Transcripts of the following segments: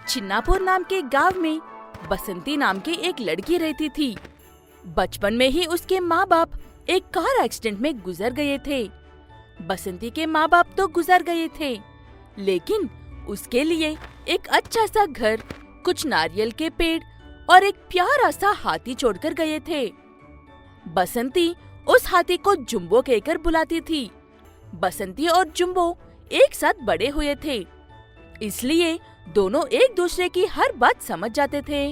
चिन्नापुर नाम के गांव में बसंती नाम की एक लड़की रहती थी। बचपन में ही उसके माँ बाप एक कार एक्सीडेंट में गुजर गए थे। बसंती के माँ बाप तो गुजर गए थे, लेकिन उसके लिए एक अच्छा सा घर, कुछ नारियल के पेड़ और एक प्यारा सा हाथी छोड़कर गए थे। बसंती उस हाथी को जुम्बो कहकर बुलाती थी। बसंती और जुम्बो एक साथ बड़े हुए थे, इसलिए दोनों एक दूसरे की हर बात समझ जाते थे।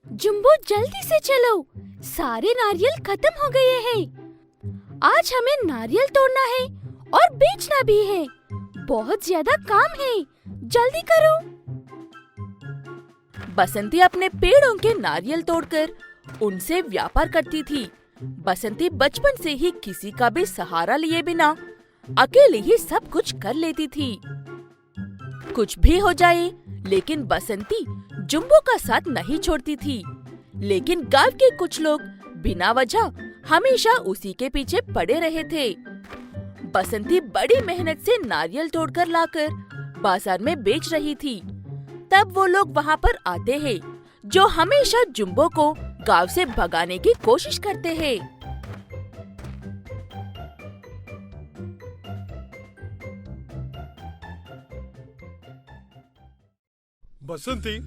जुम्बो जल्दी से चलो, सारे नारियल खत्म हो गए हैं। आज हमें नारियल तोड़ना है और बेचना भी है। बहुत ज्यादा काम है, जल्दी करो। बसंती अपने पेड़ों के नारियल तोड़कर उनसे व्यापार करती थी। बसंती बचपन से ही किसी का भी सहारा लिए बिना अकेले ही सब कुछ कर लेती थी। कुछ भी हो जाए, लेकिन बसंती जुम्बो का साथ नहीं छोड़ती थी। लेकिन गांव के कुछ लोग बिना वजह हमेशा उसी के पीछे पड़े रहे थे। बसंती बड़ी मेहनत से नारियल तोड़कर लाकर बाजार में बेच रही थी। तब वो लोग वहाँ पर आते हैं जो हमेशा जुम्बो को गांव से भगाने की कोशिश करते हैं। बसंती,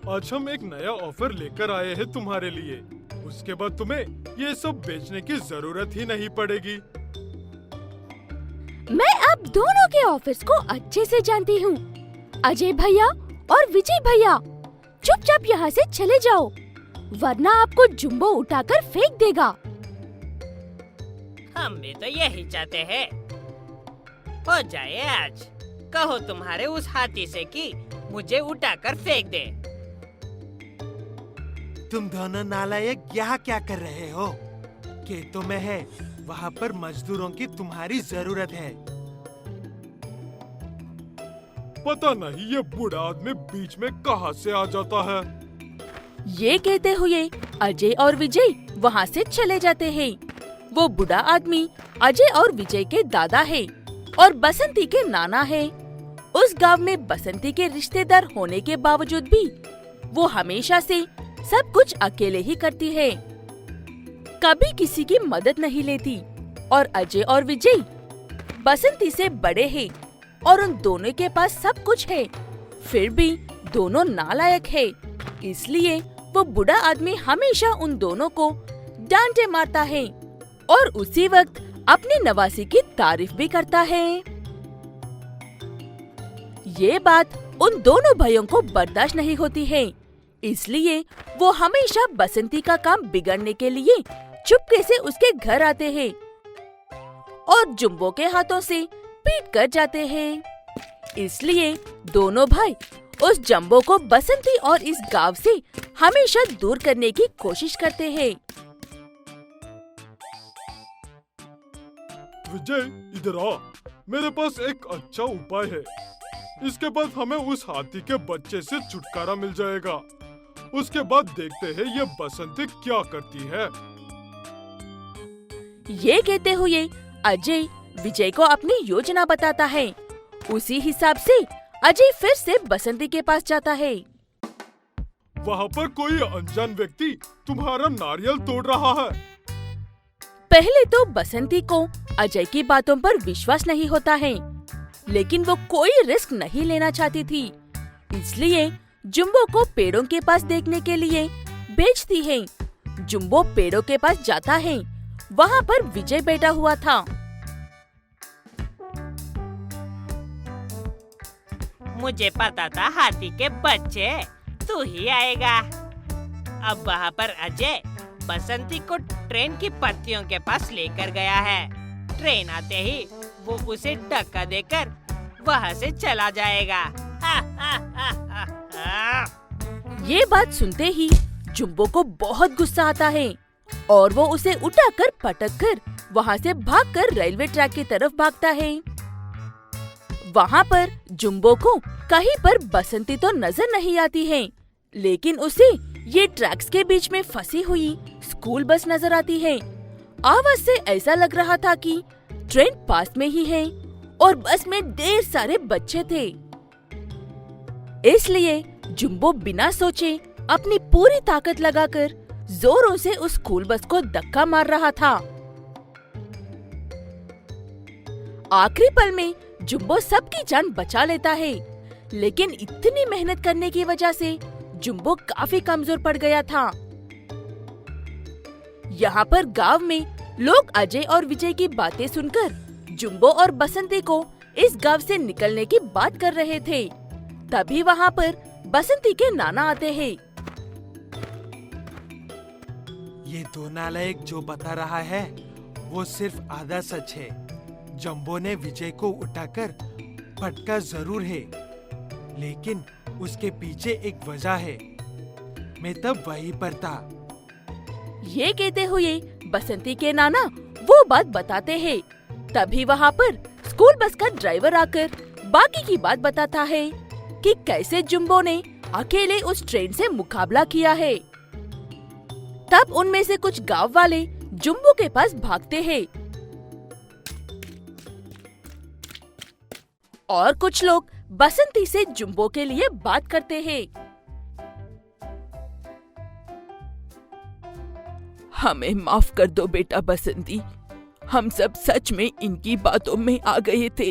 आज हम एक नया ऑफर लेकर आए हैं तुम्हारे लिए। उसके बाद तुम्हें ये सब बेचने की जरूरत ही नहीं पड़ेगी। मैं आप दोनों के ऑफिस को अच्छे से जानती हूँ। अजय भैया और विजय भैया, चुपचाप यहाँ से चले जाओ, वरना आपको जुम्बो उठाकर फेंक देगा। हम भी तो यही चाहते हैं। हो जाए आज। कहो तुम्हारे उस हाथी से कि मुझे उठाकर फेंक दे। तुम दोनों नालायक यहाँ क्या कर रहे हो? खेतों में है, वहाँ पर मजदूरों की तुम्हारी जरूरत है। पता नहीं ये बूढ़ा आदमी बीच में कहाँ से आ जाता है। ये कहते हुए अजय और विजय वहाँ से चले जाते हैं। वो बूढ़ा आदमी अजय और विजय के दादा है और बसंती के नाना है। उस गांव में बसंती के रिश्तेदार होने के बावजूद भी वो हमेशा से सब कुछ अकेले ही करती है, कभी किसी की मदद नहीं लेती। और अजय और विजय बसंती से बड़े हैं और उन दोनों के पास सब कुछ है, फिर भी दोनों नालायक है। इसलिए वो बूढ़ा आदमी हमेशा उन दोनों को डांटे मारता है और उसी वक्त अपनी नवासी की तारीफ भी करता है। ये बात उन दोनों भाइयों को बर्दाश्त नहीं होती है, इसलिए वो हमेशा बसंती का काम बिगड़ने के लिए चुपके से उसके घर आते हैं और जुम्बो के हाथों से पीट कर जाते हैं। इसलिए दोनों भाई उस जम्बो को बसंती और इस गांव से हमेशा दूर करने की कोशिश करते हैं। विजय, इधर आ, मेरे पास एक अच्छा उपाय है। इसके बाद हमें उस हाथी के बच्चे से छुटकारा मिल जाएगा। उसके बाद देखते हैं ये बसंती क्या करती है। ये कहते हुए अजय विजय को अपनी योजना बताता है। उसी हिसाब से अजय फिर से बसंती के पास जाता है। वहाँ पर कोई अनजान व्यक्ति तुम्हारा नारियल तोड़ रहा है। पहले तो बसंती को अजय की बातों पर विश्वास नहीं होता है, लेकिन वो कोई रिस्क नहीं लेना चाहती थी, इसलिए जुम्बो को पेड़ों के पास देखने के लिए भेजती है। जुम्बो पेड़ों के पास जाता है। वहाँ पर विजय बैठा हुआ था। मुझे पता था हाथी के बच्चे तू ही आएगा। अब वहाँ पर अजय बसंती को ट्रेन की पत्तियों के पास लेकर गया है। ट्रेन आते ही वो उसे धक्का देकर वहाँ से चला जाएगा। ये बात सुनते ही जुम्बो को बहुत गुस्सा आता है और वो उसे उठाकर पटक कर वहाँ से भागकर रेलवे ट्रैक की तरफ भागता है। वहाँ पर जुम्बो को कहीं पर बसंती तो नजर नहीं आती है, लेकिन उसे ये ट्रैक्स के बीच में फंसी हुई स्कूल बस नजर आती है। आवाज से ऐसा लग रहा था कि ट्रेन पास में ही है और बस में ढेर सारे बच्चे थे। इसलिए जुम्बो बिना सोचे अपनी पूरी ताकत लगाकर जोरों से उस स्कूल बस को धक्का मार रहा था। आखिरी पल में जुम्बो सबकी जान बचा लेता है, लेकिन इतनी मेहनत करने की वजह से जुम्बो काफी कमजोर पड़ गया था। यहाँ पर गांव में लोग अजय और विजय की बातें सुनकर जुम्बो और बसंती को इस गांव से निकलने की बात कर रहे थे। तभी वहाँ पर बसंती के नाना आते हैं। ये दो नालायक जो बता रहा है वो सिर्फ आधा सच है। जम्बो ने विजय को उठाकर पटका जरूर है, लेकिन उसके पीछे एक वजह है। मैं तब वहीं पर था। ये कहते हुए बसंती के नाना वो बात बताते हैं। तभी वहाँ पर स्कूल बस का ड्राइवर आकर बाकी की बात बताता है कि कैसे जुम्बो ने अकेले उस ट्रेन से मुकाबला किया है। तब उनमें से कुछ गांव वाले जुम्बो के पास भागते हैं और कुछ लोग बसंती से जुम्बो के लिए बात करते हैं। हमें माफ कर दो बेटा बसंती, हम सब सच में इनकी बातों में आ गए थे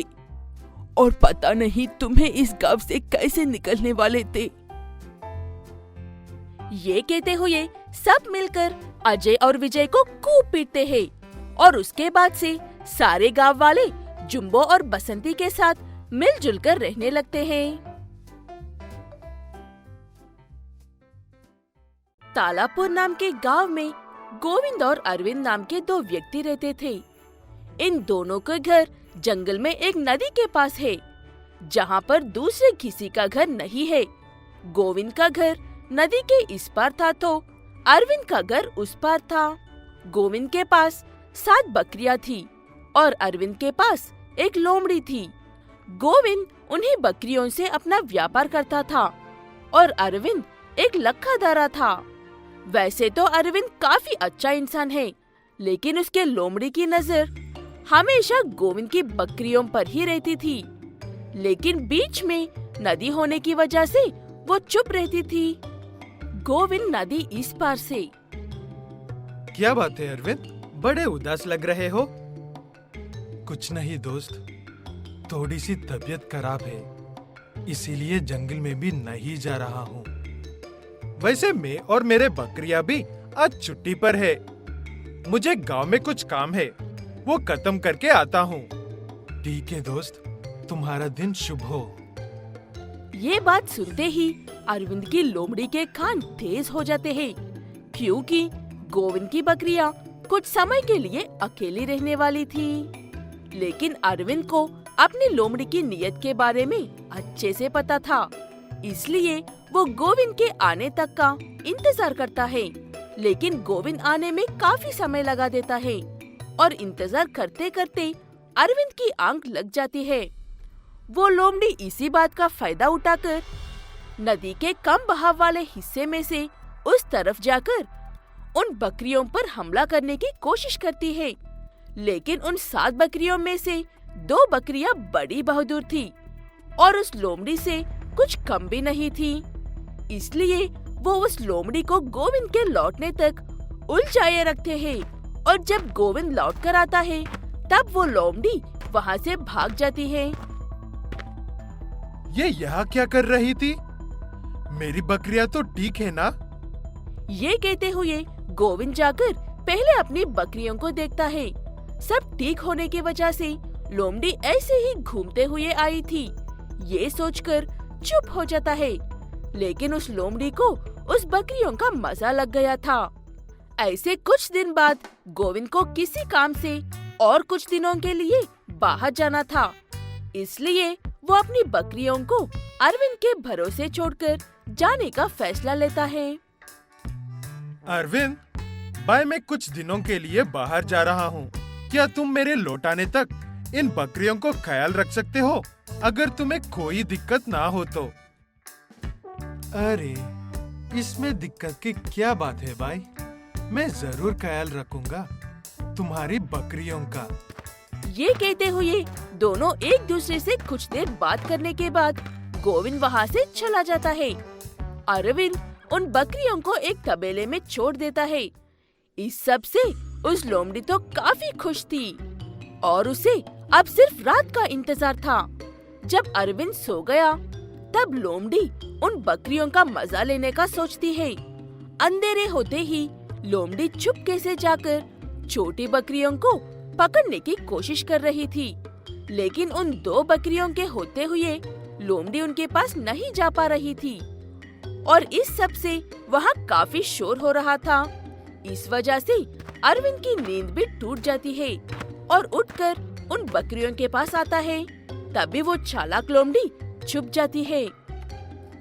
और पता नहीं तुम्हें इस गांव से कैसे निकलने वाले थे। ये कहते हुए सब मिलकर अजय और विजय को खूब पीटते हैं और उसके बाद से सारे गांव वाले जुम्बो और बसंती के साथ मिलजुल कर रहने लगते हैं। तालापुर नाम के गांव में गोविंद और अरविंद नाम के दो व्यक्ति रहते थे। इन दोनों का घर जंगल में एक नदी के पास है, जहाँ पर दूसरे किसी का घर नहीं है। गोविंद का घर नदी के इस पार था तो अरविंद का घर उस पार था। गोविंद के पास 7 बकरियां थी और अरविंद के पास एक लोमड़ी थी। गोविंद उन्हीं बकरियों से अपना व्यापार करता था और अरविंद एक लखा-दारा था। वैसे तो अरविंद काफी अच्छा इंसान है, लेकिन उसके लोमड़ी की नजर हमेशा गोविंद की बकरियों पर ही रहती थी। लेकिन बीच में नदी होने की वजह से वो चुप रहती थी। गोविंद नदी इस पार से। क्या बात है अरविंद, बड़े उदास लग रहे हो? कुछ नहीं दोस्त, थोड़ी सी तबीयत खराब है, इसीलिए जंगल में भी नहीं जा रहा हूँ। वैसे मैं और मेरे बकरियां भी आज छुट्टी पर है। मुझे गांव में कुछ काम है, वो खत्म करके आता हूँ। ठीक है दोस्त, तुम्हारा दिन शुभ हो। ये बात सुनते ही अरविंद की लोमड़ी के कान तेज हो जाते हैं, क्योंकि गोविंद की बकरियां कुछ समय के लिए अकेली रहने वाली थी। लेकिन अरविंद को अपनी लोमड़ी की नीयत के बारे में अच्छे से पता था, इसलिए वो गोविंद के आने तक का इंतजार करता है। लेकिन गोविंद आने में काफी समय लगा देता है और इंतजार करते करते अरविंद की आंख लग जाती है। वो लोमड़ी इसी बात का फायदा उठाकर नदी के कम बहाव वाले हिस्से में से उस तरफ जाकर उन बकरियों पर हमला करने की कोशिश करती है। लेकिन उन 7 बकरियों में से 2 बकरियां बड़ी बहादुर थी और उस लोमड़ी से कुछ कम भी नहीं थी। इसलिए वो उस लोमड़ी को गोविंद के लौटने तक उलझाए रखते हैं और जब गोविंद लौट कर आता है तब वो लोमड़ी वहाँ से भाग जाती है। ये यहाँ क्या कर रही थी? मेरी बकरियां तो ठीक है ना? ये कहते हुए गोविंद जाकर पहले अपनी बकरियों को देखता है। सब ठीक होने की वजह से लोमड़ी ऐसे ही घूमते हुए आई थी, ये सोचकर चुप हो जाता है। लेकिन उस लोमड़ी को उस बकरियों का मजा लग गया था। ऐसे कुछ दिन बाद गोविंद को किसी काम से और कुछ दिनों के लिए बाहर जाना था, इसलिए वो अपनी बकरियों को अरविंद के भरोसे छोड़कर जाने का फैसला लेता है। अरविंद, भाई मैं कुछ दिनों के लिए बाहर जा रहा हूँ। क्या तुम मेरे लौटाने तक इन बकरियों को ख्याल रख सकते हो, अगर तुम्हें कोई दिक्कत ना हो तो? अरे, इसमें दिक्कत की क्या बात है भाई, मैं जरूर ख्याल रखूंगा तुम्हारी बकरियों का। ये कहते हुए दोनों एक दूसरे से कुछ देर बात करने के बाद गोविंद वहाँ से चला जाता है। अरविंद उन बकरियों को एक तबेले में छोड़ देता है। इस सब से उस लोमड़ी तो काफी खुश थी और उसे अब सिर्फ रात का इंतजार था। जब अरविंद सो गया तब लोमड़ी उन बकरियों का मजा लेने का सोचती है। अंधेरे होते ही लोमड़ी चुपके से जाकर छोटी बकरियों को पकड़ने की कोशिश कर रही थी, लेकिन उन 2 बकरियों के होते हुए लोमड़ी उनके पास नहीं जा पा रही थी और इस सब से वहाँ काफी शोर हो रहा था। इस वजह से अरविंद की नींद भी टूट जाती है और उठकर उन बकरियों के पास आता है। तभी वो चालाक लोमड़ी छुप जाती है।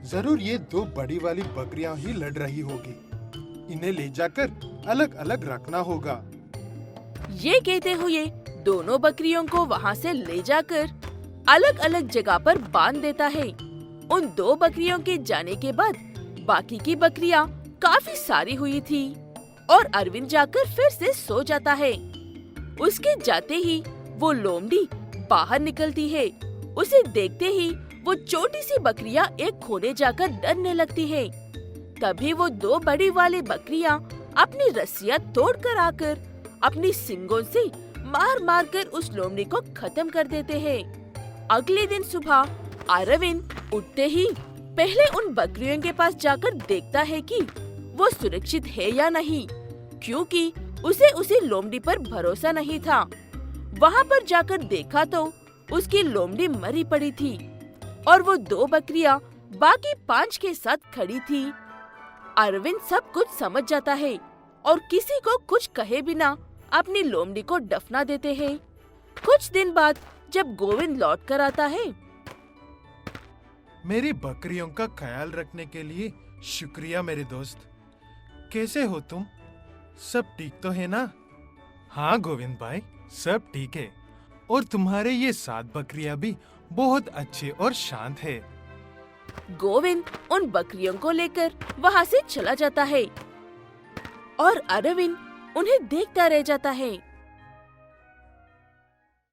जरूर ये 2 बड़ी वाली बकरियां ही लड़ रही होगी। इन्हें ले जाकर अलग अलग रखना होगा। ये कहते हुए दोनों बकरियों को वहाँ से ले जाकर अलग अलग जगह पर बांध देता है। उन 2 बकरियों के जाने के बाद बाकी की बकरियां काफी सारी हुई थी और अरविंद जाकर फिर से सो जाता है। उसके जाते ही वो लोमड़ी बाहर निकलती है। उसे देखते ही वो छोटी सी बकरियां एक कोने जाकर डरने लगती है। तभी वो 2 बड़ी वाली बकरियां अपनी रस्सियां तोड़कर आकर अपनी सींगों से मार मार कर उस लोमड़ी को खत्म कर देते हैं। अगले दिन सुबह अरविंद उठते ही पहले उन बकरियों के पास जाकर देखता है कि वो सुरक्षित है या नहीं, क्योंकि उसे उसी लोमड़ी पर भरोसा नहीं था। वहाँ पर जाकर देखा तो उसकी लोमड़ी मरी पड़ी थी और वो 2 बकरियां बाकी 5 के साथ खड़ी थी। अरविंद सब कुछ समझ जाता है और किसी को कुछ कहे बिना अपनी लोमड़ी को दफना देते हैं। कुछ दिन बाद जब गोविंद लौट कर आता है, मेरी बकरियों का ख्याल रखने के लिए शुक्रिया मेरे दोस्त। कैसे हो तुम? सब ठीक तो है ना? हाँ गोविंद भाई, सब ठीक है। और तुम्हारे ये 7 बकरियां भी बहुत अच्छे और शांत है। गोविंद उन बकरियों को लेकर वहाँ से चला जाता है और अरविंद उन्हें देखता रह जाता है।